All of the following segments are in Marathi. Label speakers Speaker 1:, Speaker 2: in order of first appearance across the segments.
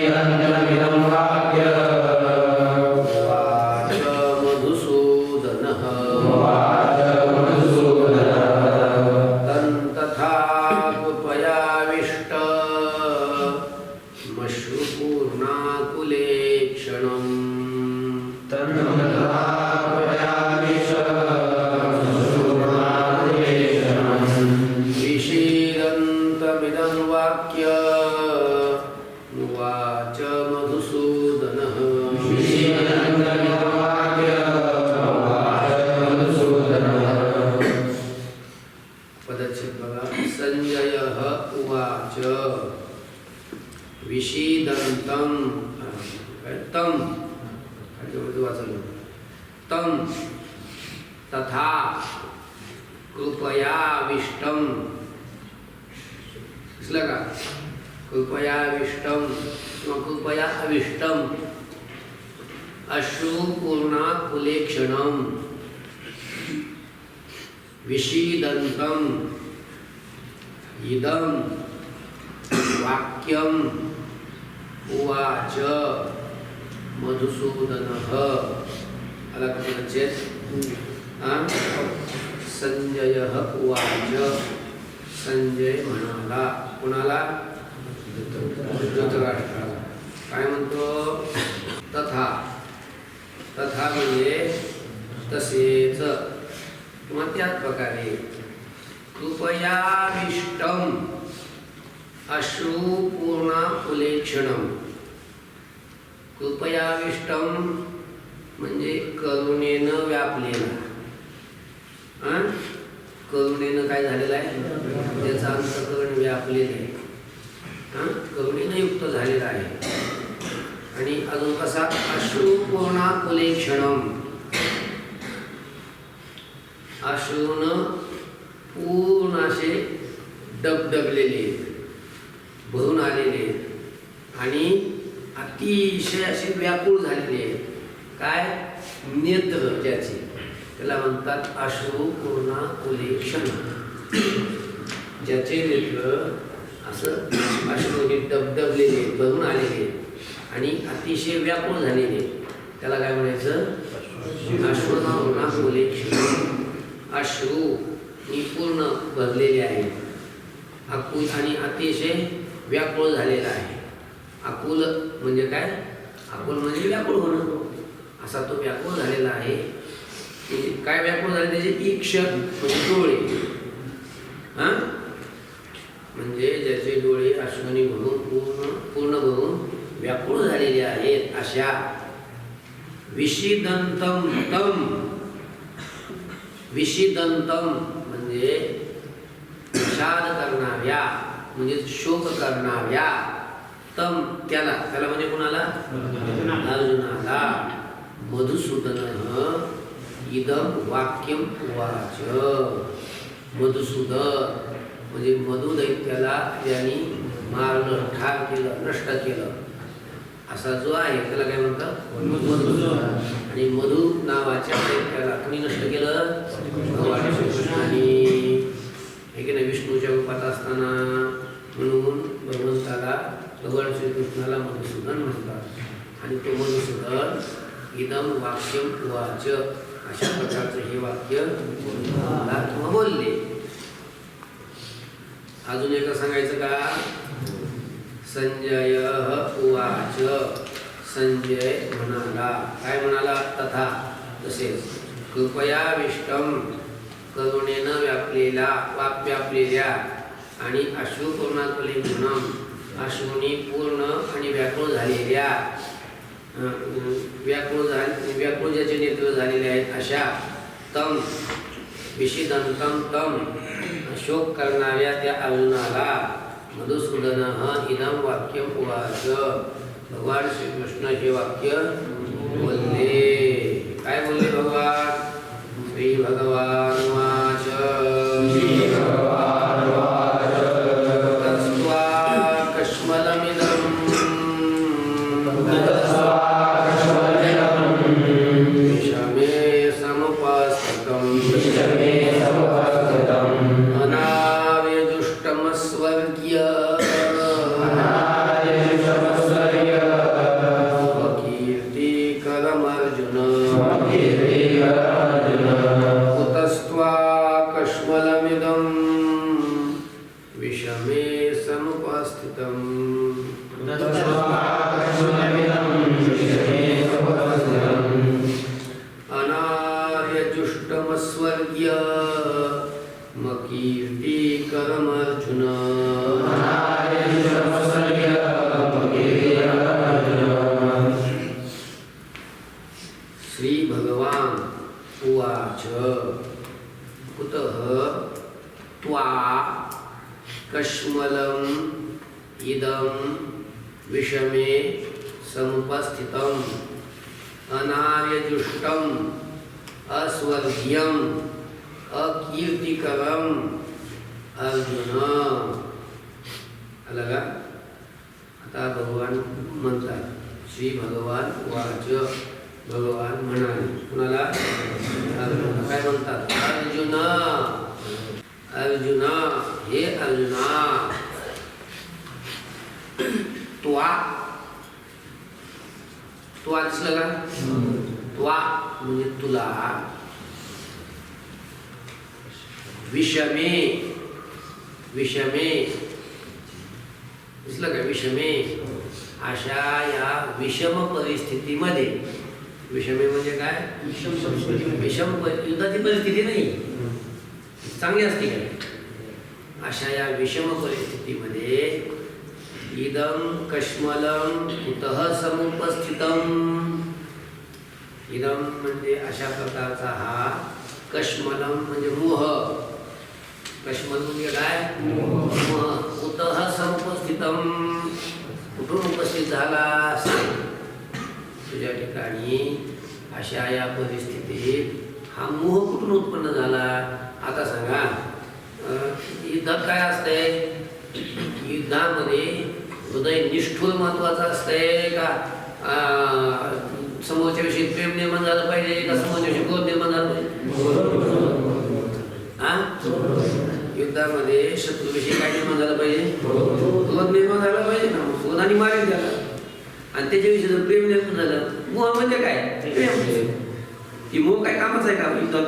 Speaker 1: विषीदन्तमिदं वाक्य उवाच मधुसूदनः तथा कृपयाविष्ट मश्रुपूर्णाकुलेक्षणम् विषीदन्तमिदं वाक्य उवाच मधुसूदनः पदच्छेद बघा. संजयः उवाच विषीदन्तं तं तं तथा कृपयाविष्टं दिसलं का? कृपयाविष्टं किंवा कृपयाविष्टं अश्रुपूर्णाकुलेक्षणं विषीदन्तं इदं वाक्यं उवाच मधुसूदनः. आला का परिच्छेद? संजयः उवाच. संजय म्हणाला. कुणाला? धृतराष्ट्राला. काय म्हणतो? तथा. तथा म्हणजे तसेच किंवा त्याच प्रकारे. कृपयाविष्टं अश्रुपूर्णाकुलेक्षणं. कृपयाविष्टं म्हणजे करुणेनं व्यापलेला. करुणेनं काय झालेलं आहे? त्याचा अंतःकरण व्यापलेलं आहे. करुणेनं युक्त झालेला आहे. आणि अजून कसा? अश्रुपूर्णाकुलेक्षणं. अश्रूनं पूर्ण असे डबडबलेले, भरून आलेले आणि अतिशय असे व्याकुळ झालेले. काय? नेत्र ज्याचे, त्याला म्हणतात अश्रुपूर्णाकुलेक्षण. ज्याचे नेत्र असं अश्रूने डबडबलेले, भरून आलेले आणि अतिशय व्याकुळ झालेले, त्याला काय म्हणायचं? अश्रुपूर्णाकुलेक्षण. अश्रू पूर्ण भरलेले आहे, आकुल आणि अतिशय व्याकुळ झालेला आहे. आकुल म्हणजे काय? आकुल म्हणजे व्याकुळ होणं. असा तो व्याकुळ झालेला आहे. काय व्याकुळ झाले? त्याचे ईक्षण म्हणजे डोळे. म्हणजे ज्याचे डोळे अश्रूने भरून पूर्ण भरून व्याकुळ झालेले आहेत अशा. विषीदन्तं तं. विषीदन्तं म्हणजे विषाद करणाऱ्या, म्हणजे शोक करणाऱ्या. तम त्याला, त्याला म्हणजे कुणाला? अर्जुनाला. मधुसूदनः इदं वाक्यम उवाच. मधुसूदन म्हणजे मधुदैत्याला ज्यांनी मारलं, ठार केलं, नष्ट केलं असा जो आहे त्याला काय म्हणतात? मधुसूदन. आणि मधु नावाच्या दैत्याला कोणी नष्ट केलं? भगवान श्रीकृष्णाने. हे की नाही? विष्णूच्या रूपात असताना. म्हणून भगवंताला, भगवान श्रीकृष्णाला मधुसूदन म्हणतात. आणि तो मधुसूदन इदं वाक्यम उवाच अशा प्रकारचं हे वाक्य बोलले. अजून एक सांगायचं का? संजय उवाच. संजय म्हणाला. काय म्हणाला? तथा तसेच. कृपयाविष्टं करुणेनं व्यापलेल्या आणि अश्रुपूर्णाकुलेक्षणं अश्रूंनी पूर्ण आणि व्याकुळ झालेल्या, व्याकुळ ज्याचे नेत्र झालेले आहेत अशा. तम विषीदन्तं तं शोक करणाऱ्या त्या अर्जुनाला मधुसूदनः इदं वाक्यम उवाच. भगवान श्रीकृष्ण हे वाक्य बोलले. काय बोलले भगवान? श्री भगवान वाच. तस्त्वा कश्मलमिदं अनार्यजुष्टमस्वर्ग्य मकीर्तिकरमर्जुन श्री भगवान उवाच कुतः त्वा कश्मलम् इदं विषमे समुपस्थितम् अनार्यजुष्टम् अस्वर्ग्यम् अकीर्तिकरम् अर्जुन. आलं का? आता भगवान म्हणतात, श्री भगवान वाच, भगवान म्हणाले कुणाला? अर्जुन. काय म्हणतात? अर्जुना, अर्जुना, हे अर्जुना, त्वा, त्वा दिसलं का? त्वा म्हणजे तुला, विषमे, विषमे दिसलं का? विषमे, अशा या विषम परिस्थितीमध्ये, विषमे म्हणजे काय? विषम युद्धाची परिस्थिती नाही, चांगली असते काय? अशा या विषम परिस्थितीमध्ये इदं कश्मलं कुतः समुपस्थितम्, इदं म्हणजे अशा प्रकारचा हा, कश्मलं म्हणजे मोह, कश्मल म्हणजे काय? मोह. कुतः समुपस्थितम्, कुठून उपस्थित झाला? तुझ्या ठिकाणी अशा या परिस्थितीत हा मोह कुठून उत्पन्न झाला? आता सांगा, युद्धात काय असतंय? युद्धामध्ये हृदय निष्ठुर महत्वाचं असतंय का समोरच्या विषयी प्रेम निर्माण झालं पाहिजे का समोरच्या विषयी क्रोध निर्माण झालं पाहिजे? युद्धामध्ये शत्रूविषयी काय निर्माण झालं पाहिजे? क्रोध निर्माण झाला पाहिजे ना, क्रोधाने मारेल त्याला. आणि त्याच्याविषयी जर प्रेम निर्माण झालं, मोह म्हणजे काय? प्रेम. ती मोह काय कामाचं आहे का युद्धात?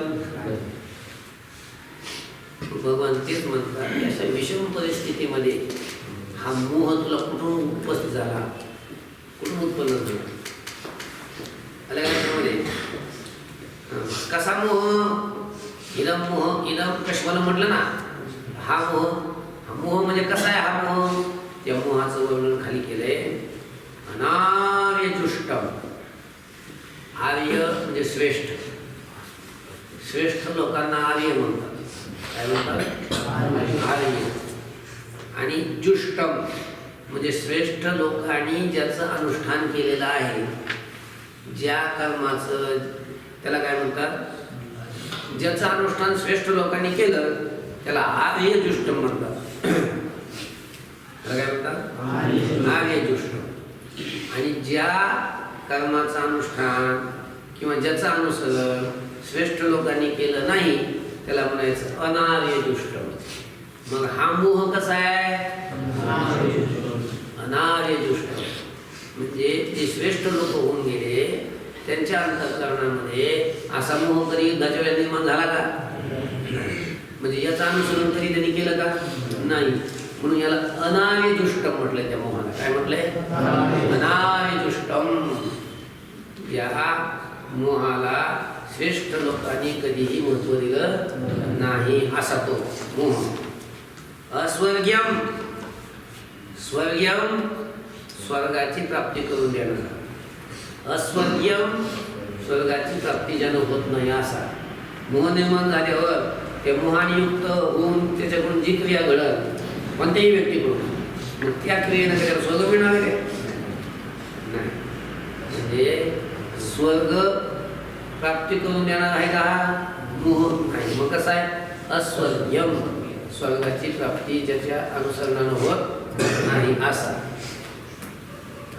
Speaker 1: भगवान तेच म्हणतात, अशा विषम परिस्थितीमध्ये हा मोह तुला कुठून उपस्थित झाला, कुठून उत्पन्न झाला? त्यामध्ये कसा मोह? इदम मोह, इदम कश्मल म्हटलं ना, हा मोह, हा मोह म्हणजे कसा आहे? हा मोह, त्या मोहाचं वर्णन खाली केलंय. अनार्यजुष्टम, आर्य म्हणजे श्रेष्ठ, श्रेष्ठ लोकांना आर्य म्हणतात. काय म्हणतात? आर्य. आणि जुष्टम म्हणजे श्रेष्ठ लोकांनी ज्याचं अनुष्ठान केलेलं आहे, ज्या कर्माचं, त्याला काय म्हणतात? ज्याचं अनुष्ठान श्रेष्ठ लोकांनी केलं त्याला आर्यजुष्टम म्हणतात. काय म्हणतात? आर्यजुष्टम. आणि ज्या कर्माचं अनुष्ठान किंवा ज्याचं अनुसरण श्रेष्ठ लोकांनी केलं नाही त्याला म्हणायचं अनार्यजुष्टम. मग हा मोह कसा आहे? अनार्यजुष्टम म्हणजे जे श्रेष्ठ लोक होऊन गेले त्यांच्या अंतःकरणामध्ये असा मोह कधी युद्धाच्या वेळेला निर्माण झाला का? म्हणजे याचं अनुसरण तरी त्यांनी केलं का? नाही. म्हणून याला अनार्यजुष्टम म्हटलंय. त्या मोहाला काय म्हटलंय? अनार्यजुष्टम. या मोहाला श्रेष्ठ लोकांनी कधीही महत्व दिलं नाही, असा तो मोह. अस्वर्ग्यम, स्वर्ग्यम स्वर्गाची प्राप्ती करून देणार. अस्वर्ग्यम स्वर्गाची प्राप्ती ज्यानं होत नाही असा मोह निर्माण झाल्यावर त्या मोहाने युक्त होऊन त्याच्याकडून जी क्रिया घडत कोणत्याही व्यक्तीकडून, मग त्या क्रियेनं त्याला स्वर्ग मिळणार आहे नाही. म्हणजे स्वर्ग प्राप्ती करून देणार आहे का हा मोह? नाही. मग कसा आहे? अस्वर्ग्यम स्वर्गाची प्राप्ती ज्याच्या अनुसरणानं होत नाही असा.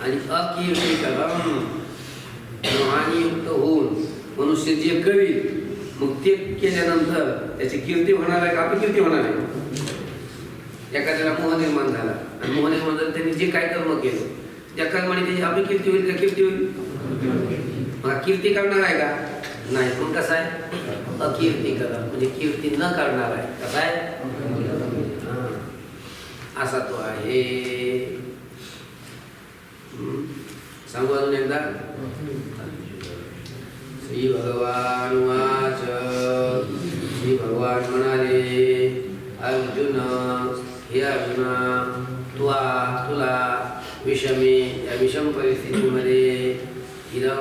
Speaker 1: आणि अकीर्तिकरम मोहाने युक्त होऊन मनुष्य जे करील मग ते केल्यानंतर त्याची कीर्ती होणार आहे का अपकीर्ती होणार आहे? एखाद्याला मोह निर्माण झाला आणि मोह निर्माण झाला त्यांनी जे काय कर्म केलं त्या कर्माने त्याची अपकीर्ती होईल का कीर्ती होईल? मग कीर्ती करणार आहे का? नाही. मग कसा आहे? अकीर्तिकरम म्हणजे कीर्ती न करणार आहे. कसा आहे? असा तो आहे. श्री भगवान वाच. श्री भगवान म्हणाले, अर्जुन, हे अर्जुना, तुला विषमे या विषम परिस्थितीमध्ये इदं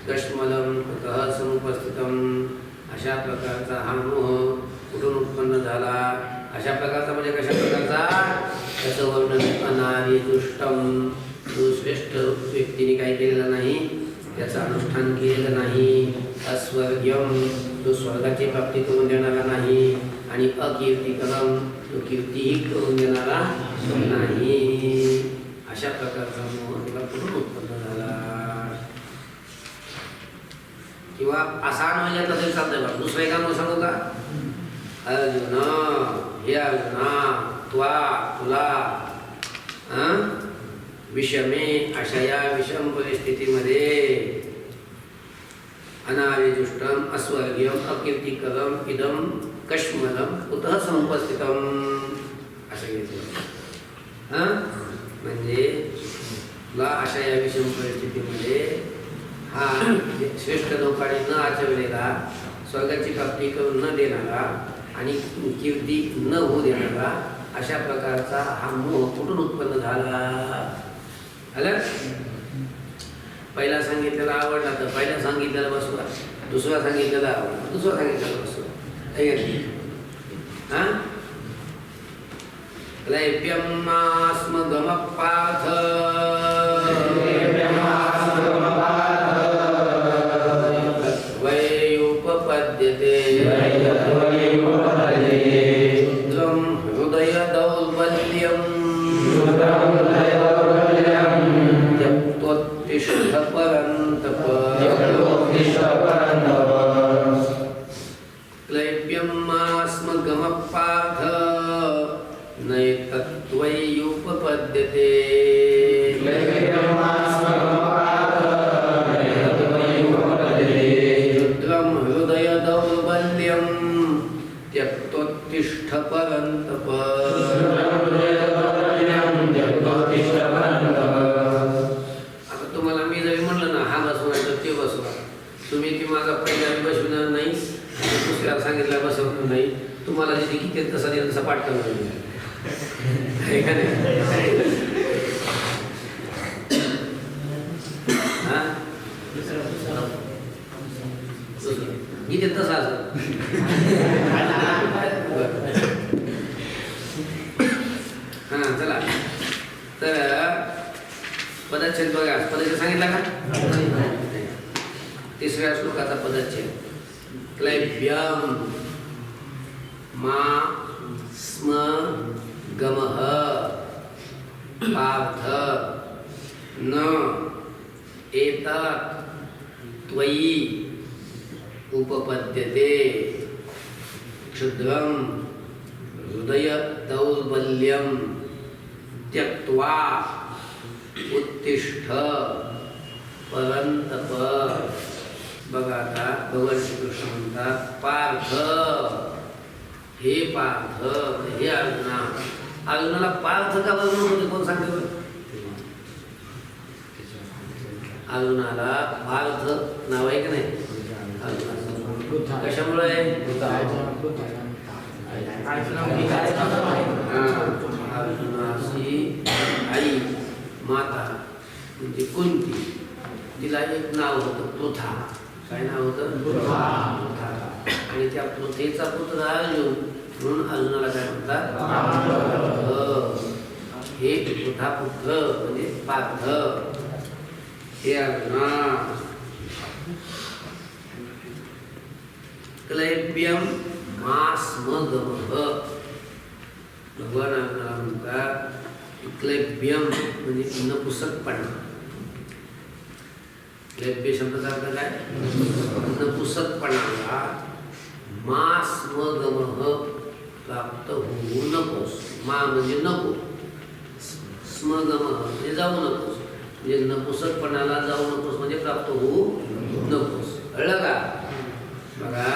Speaker 1: कश्मलं कुतः समुपस्थितम, अशा प्रकारचा हा मोह कुठून उत्पन्न झाला. अशा प्रकारचा म्हणजे कशा प्रकारचा, त्याचं वर्णन अनार्यदुष्टम, तो श्रेष्ठ व्यक्तीने काही केलेलं नाही, त्याचं अनुष्ठान केलेलं नाही. अस्वर्ग्यम, तो स्वर्गाची प्राप्ती करून देणारा नाही. आणि अकीर्तिकरम, तो कीर्तीही करून देणारा नाही. अशा प्रकारचा मोह तुला कुठून उत्पन्न झाला. किंवा असा म्हणजे तसं चालतंय बघ. दुसरं एका मग सांगू का. अर्जुन, हे अर्जुना, तुला विषमे, अशा या विषम परिस्थितीमध्ये अनार्यजुष्टम, अस्वर्ग्यम, अकीर्तिकरम, इदम कश्मलम कुतः समुपस्थितम, असं घेतलं. म्हणजे तुला अशा या विषम परिस्थितीमध्ये हा श्रेष्ठ लोकांनी न आचरलेला, स्वर्गाची प्राप्ती करून न देणारा आणि कीर्ती न होऊ देणारा, अशा प्रकारचा हा मोह कुठून उत्पन्न झाला. आलं. पहिला सांगितलेला आवडला तर पहिला सांगितलेला बसवा, दुसरा सांगितलेला आवडला दुसरा सांगितलेला बसवा. हा क्लैप्यमास्म गमपार्थ, वैयुपपद्यते क्षुद्रं हृदय दौर्बल्यं त्यक्त्वोत्तिष्ठ परन्तप. क्लैप्यमास्म गमपार्थ नैतत्त्वैयुपपद्यते. क्षुद्रं हृदय दौर्बल्यं त्यक्त्वोत्तिष्ठ परन्तप. आता तुम्हाला मी जरी म्हणलं ना हा बसवायचं ते बसवा, तुम्ही ती माझा पहिला बसविणार नाही, दुसऱ्याला सांगितलं बसवणार नाही. तुम्हाला जिथे किती तसा दिला तसा पाठ करणार नाही. गीते तसा असं. हा चला. तर पदच्छेद बघा. पदच्छेद सांगितला का. तिसऱ्या श्लोकाचा पदच्छेद. क्लैप्यम मा स्म गमः पार्थ न एतत् त्वयि उपपद्यते. क्षुद्रं हृदय दौर्बल्यं त्यक्त्वा उत्तिष्ठ परन्तप. बघा आता भगवान श्रीकृष्ण म्हणतात, पार्थ, हे पार्थ, हे अर्जुना. अर्जुनाला पार्थ का बरं म्हणून कोण सांगते बरं. अर्जुनाला पार्थ नाव आहे की नाही. कशामुळे अर्जुनाची आई माता म्हणजे कुंती, तिला एक नाव होतं पृथा. काय नाव होतं. आणि त्या पृथेचा पुत्र अर्जुन, म्हणून अर्जुनाला काय म्हणतात. हे पृथा पुत्र म्हणजे पार्थ. हे अर्जुना. क्लैप्यम मा स्म गमः. भगवान अर्जुनाला म्हणतात क्लैप्यम म्हणजे नपुसकपणा. क्लैप्य शब्दाचा अर्थ काय. नपुसकपणाला मा स्म गमः प्राप्त होऊ नकोस. मा म्हणजे नको, स्म गमः म्हणजे जाऊ नकोस, म्हणजे नपुसकपणाला जाऊ नकोस म्हणजे प्राप्त होऊ नकोस. कळलं का. बघा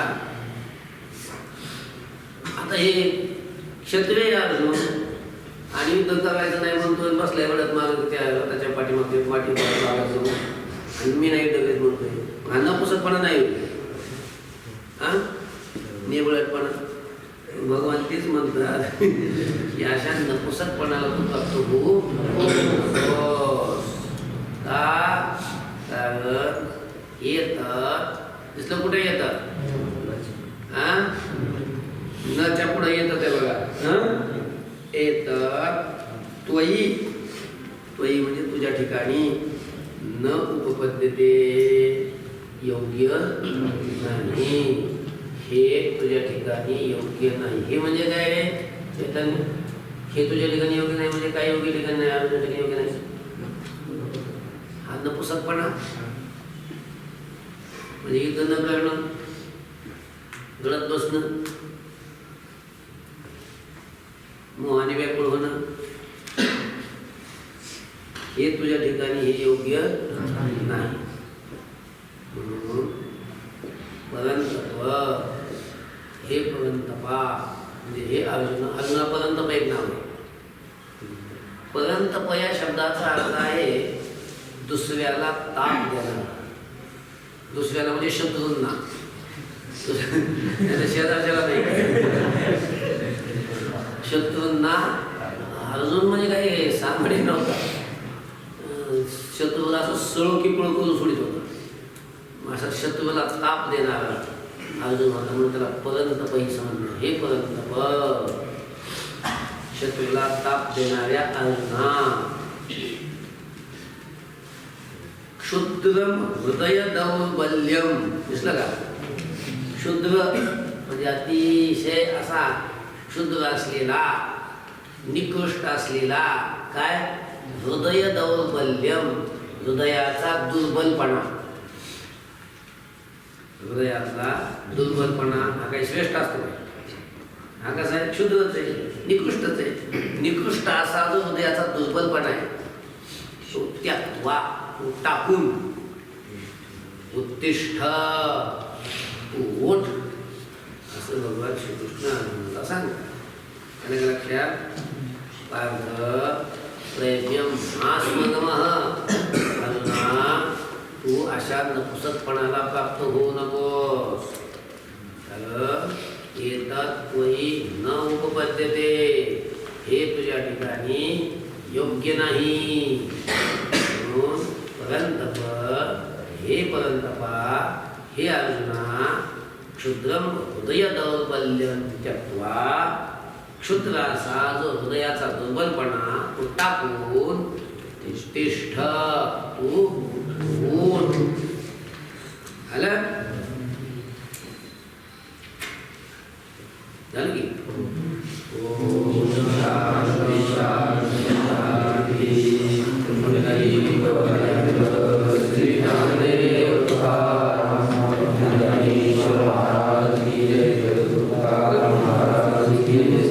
Speaker 1: आता हे क्षत्रिय अर्जुन आणि युद्ध करायचं नाही म्हणतो, बसलाय बडत माग त्या त्याच्या पाठीमागे आणि मी नाही डबेत म्हणतोय, हा नपुसकपणा नाही होईल. हा निबळटपणा. भगवान तेच म्हणतात की अशा नपुसकपणाला तू प्राप्त होऊ का? कारण येतात दिसलं कुठे येतात? हा नच्या पुढे येतात आहे बघा. येतात त्वयी. त्वयी म्हणजे तुझ्या ठिकाणी. न उपपद्यते योग्य नाही. हे तुझ्या ठिकाणी योग्य नाही. हे म्हणजे काय रे चैतन्य? हे तुझ्या ठिकाणी योग्य नाही म्हणजे काय योग्य ठिकाणी नाही? तुझ्या ठिकाणी योग्य नाही हा नपुसकपणा. म्हणजे इथं न करणं, गळत बसणं, मोहाने व्याकुळ होणं, हे तुझ्या ठिकाणी हे योग्य नाही. म्हणून परंतप, हे परंतपा म्हणजे हे अर्जुना परंतप एक नाव आहे. परंतप या शब्दाचा अर्थ आहे दुसऱ्याला ताप देणारा. दुसऱ्याला म्हणजे शत्रूंना, शेजारच्याला नाही. शत्रूंना. अर्जुन म्हणजे काही सामान्य नव्हता. शत्रूला असं सळो की पळ करून सोडित होता. असा शत्रूला ताप देणारा अर्जुन होता, म्हणून त्याला परंतप ही समजलं. हे परंतप शत्रूला ताप देणाऱ्या अर्जुना. क्षुद्रम हृदय दौर्बल्यम. दिसलं का? क्षुद्र म्हणजे अतिशय असा क्षुद्र असलेला, निकृष्ट असलेला. काय? हृदय दौर्बल्यम, हृदयाचा दुर्बलपणा. हृदयातला दुर्बलपणा हा काही श्रेष्ठ असतो काय? हा कसा आहे? क्षुद्रच आहे, निकृष्टच आहे. निकृष्ट असा जो हृदयाचा दुर्बलपणा आहे तो त्यागवा, तो टाकून उत्तिष्ठ, ओठ, असं भगवान श्रीकृष्ण अर्जुनाला सांगतात. आणि लक्षात पार्थ प्रयज्ञम आस्मगमः. अर्जुना तू अशा नपुसकपणाला प्राप्त होऊ नकोस. येतात त्वयी न उपपद्यते. हे तुझ्या ठिकाणी योग्य नाही. म्हणून परंतप, हे परंतपा, हे अर्जुना, क्षुद्रम हृदय दौर्बल्यं त्यक्त्वा. क्षुद्र असा जो हृदयाचा दुर्बलपणा तो टाकून तिष्ठ, तू उठ. आलं? झालं की?
Speaker 2: Thank you.